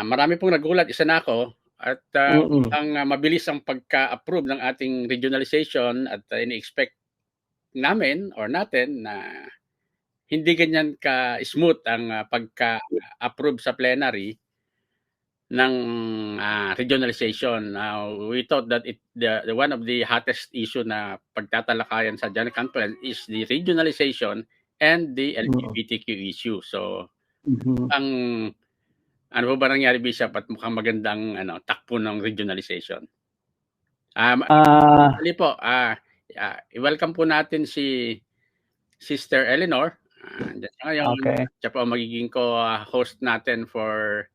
Marami pong nagulat, isa na ako at, Mm. mabilis ang pagka-approve ng ating regionalization at ini-expect namin or natin na hindi ganyan ka-smooth ang, pagka-approve sa plenary ng, regionalization. We thought that the one of the hottest issue na pagtatalakayan sa General Conference is the regionalization and the LGBTQ issue. So, Mhm. ang ano po ba nangyari, Bishop, at mukhang magandang takbo ng regionalization? Ah, Actually po, i-welcome po natin si Sister Eleanor. Andiyan siya ngayon. okay. Siya po ang magiging host natin for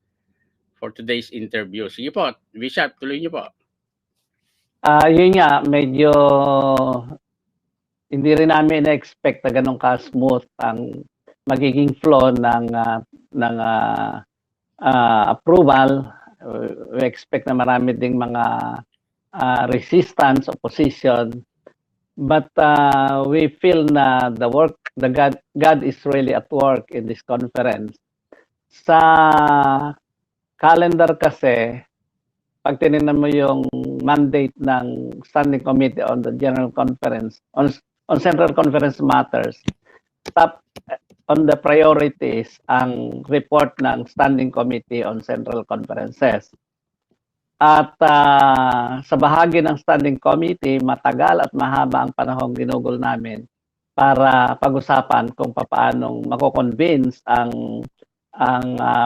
today's interview. Sige po, Bishop, tuloy niyo po. Yun nga, medyo hindi rin namin na-expect na ganun ka-smooth ang magiging flow ng approval. We expect na marami ding mga resistance, opposition. But we feel na God is really at work in this conference. Sa calendar kasi, pag tinignan mo yung mandate ng Standing Committee on the General Conference, on Central Conference Matters, top on the priorities ang report ng Standing Committee on Central Conferences. At sa bahagi ng Standing Committee, matagal at mahaba ang panahong ginugol namin para pag-usapan kung paano mako-convince ang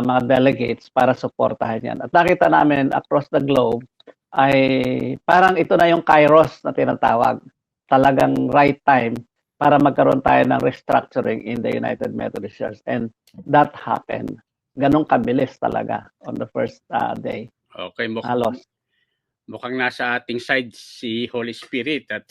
mga delegates para suportahan yan. At nakita namin across the globe ay parang ito na yung kairos na tinatawag. Talagang right time para magkaroon tayo ng restructuring in the United Methodist Church. And that happened. Ganong kabilis talaga on the first day. Okay, Halos. mukhang nasa ating side si Holy Spirit at